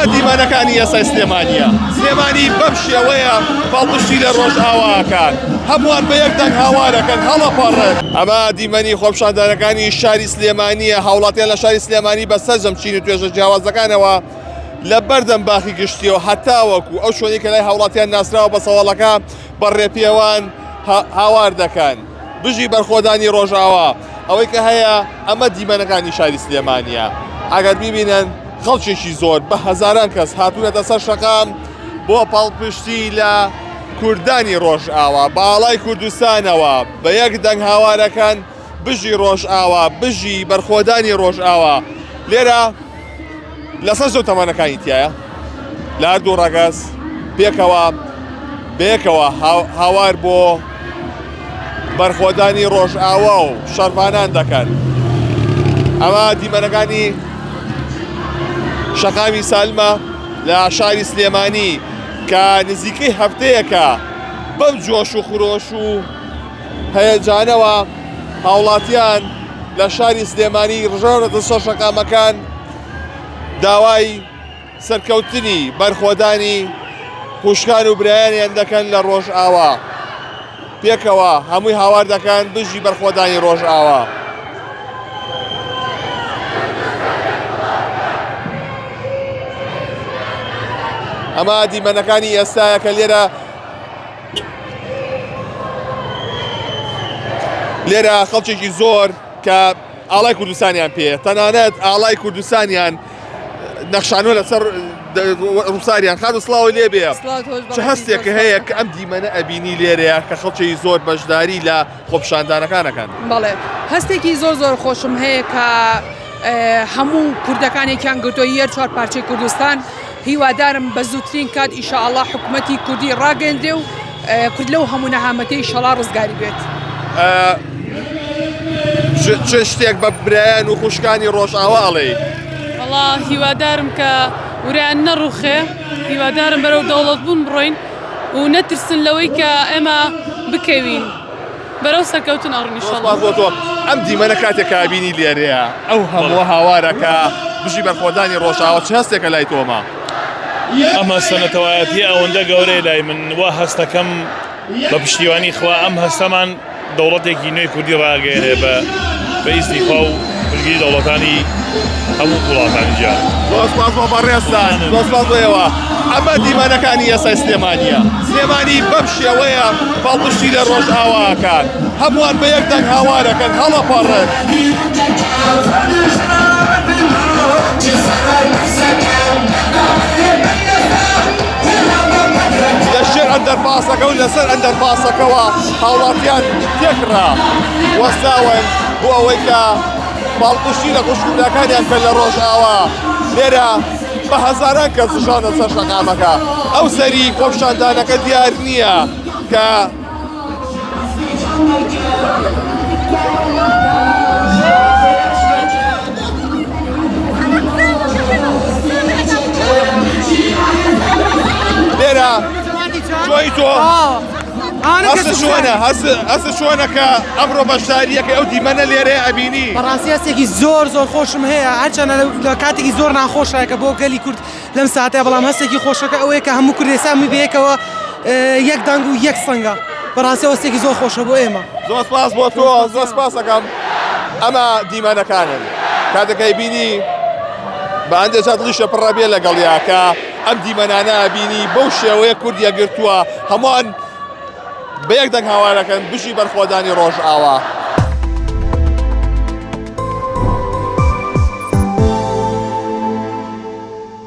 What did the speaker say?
ئەمە دیمانەکانی ئێستا سلێمانیە. سلێمانی بەم شێوەیە پاڵپشتی لە ڕۆژئاواکان هەمووان بە یەک دەنگ هاوارەکەن هەڵەپەڕن. ئەمە دیمەنی خۆپیشاندانەکانی شاری سلێمانیە. هاوڵاتیان لە شاری سلێمانی بەسەر جەمچین و توێژە جیاوازەکانەوە لە بەردەم باخی گشتیەوە هەتاوەکو ئەو شوێنی کە لای هاوڵاتیان ناسراوە بە سەواڵەکە بەڕێپێوان هاوار دەکەن بژی بەرخۆدانی ڕۆژئاوا. ئەوەی کە هەیە ئەمە دیمەنەکانی شاری سلێمانیە. ئەگەر ببینن خەڵکێکی زۆر بە هەزاران کەس هاتوونەتە سەر شەقام بۆ پاڵپشتی لە کوردانی ڕۆژئاوا باڵای کوردستانەوە بە یەک دەنگ هاوارەکەن بژی ڕۆژئاوا بژی بەرخۆدانی ڕۆژئاوا. لێرە لەسەر زۆر تەمەنەکانی تایە لە هەردوو ڕەگەز پێکەوە بەیەکەوە هاوار بۆ بەرخۆدانی ڕۆژئاوا و شەربانان دەکەن. ئەمە دیمەنەکانی شەقامی سالمە لە شاری سلێمانی کە نزیکەی هەفتەیەکە بەم جۆش و خرۆش و هەیەجانەوە هاوڵاتیان لە شاری سلێمانی ڕژەونەتە سەر شەقامەکان داوای سەرکەوتنی بەرخۆدانی خوشکان و برایانیان دەکەن لە ڕۆژئاوا. پێکەوە هەمووی هاوار دەکەن بژی بەرخۆدانی ڕۆژئاوا. ئەمە دیمەنەکانی ئێستایە کە لێرە خەڵکێکی زۆر کە ئاڵای کوردستانیان پێ تەنانەت ئاڵای کوردستانیان نەخشانۆ لەسەر ڕووساریان خات و سڵاوی لێ بێ چه هەستێک هەیە کە ئەم دیمەنە ئەبینی لێرەیە کە خەڵکی زۆر بەشداری لە خۆپیشاندانەکانەکەن. بەڵێ هەستێکی زۆر خۆشم هەیە کە هەموو کوردەکانێکیان گرتۆ یەر چوار پارچەی کوردستان هیوادارم بە زووترین کات ئیشەئەڵڵا حکوومەتی کوردی ڕاگەندێ و کورد لەو هەموو نەهامەتەی ئیشەڵا ڕزگاری بێت. چ شتێک بە برایان و خوشکانی ڕۆژئاوا ئەڵێ؟ وەڵا هیوادارم کە وریان نەڕوخێ، هیوادارم بەرەو دەوڵەتبوون بڕۆین و نەترسن لەوەی کە ئێمە بکەوین بەرەو سەرکەوتن ئەڕۆین ئینشەڵڵا. ئەم دیمەنە کاتێک کە ئابینی لێرەیە ئەو هەموو هاوارەکە بژی بەرخۆدانی ڕۆژئاوا چ هەستێکە لای تۆمە؟ ئەمە سەنەتەوایەتی ئەوەندە گەورەی لای من وا هەستەکەم بە پشتیوانی خوا ئەم هەستەمان دەوڵەتێکی نوێی کوردی ڕاگەیەنێ بە ئیزنی خوا و پشتگیری دەوڵەتانی هەموو وڵاتانی جیهان. زۆر سپاس بۆ بەڕێستان، زۆر سپاس بۆیەوە. ئەمە دیمەنەکانی ئێستا سلێمانیە. سلێمانی بەم شێوەیە پاڵپشتی لە ڕۆژئاواکان هەمووان بە یەک دەنگ هاوارەکەن هەڵەپەڕن. لەشێر ئەندەرپاسەکە و لەسەر ئەندەرپاسەکەەوە هاوڵاتیان تێکڕا وەستاون بۆ ئەوەی کە پاڵپشتی لە خوشکولاکانیان کە لە ڕۆژئاوا. لێرە بە هەزاران کەس دژانە سەر شەقامەکە. ئەو سەری خۆپیشاندانەکە دیار نییە کە لێرە جۆی تۆ هەست چۆنە کە ئەمڕۆ بەشداریەکە ئەو دیمەنە لێرەیە ئەبینی؟ بەڕاستی هەستێکی زۆر خۆشم هەیە هەرچەندە لە کاتێکی زۆر ناخۆشایە کە بۆ گەلی کورد لەم ساتەیە، بەڵام هەستێکی خۆشەکە ئەوەیە کە هەموو کوردستانی بەیەکەوە یەک دەنگ و یەک سەنگە. بەڕاستی هەستێکی زۆر خۆشە بۆ ئێمە. زۆر سپاس بۆ تۆ، زۆر سپاس دەکەم. ئەمە دیمەنەکانن کاتێکەی بینی بە ئەندێجا دڵیشە پڕە بێ لەگەڵیا کە ئەم دیمەنانە بینی بەو شێوەیە کوردیە گرتووە هەمووان بە یەک دەنگ هاوارەکەن بژی بەرخۆدانی ڕۆژئاوا.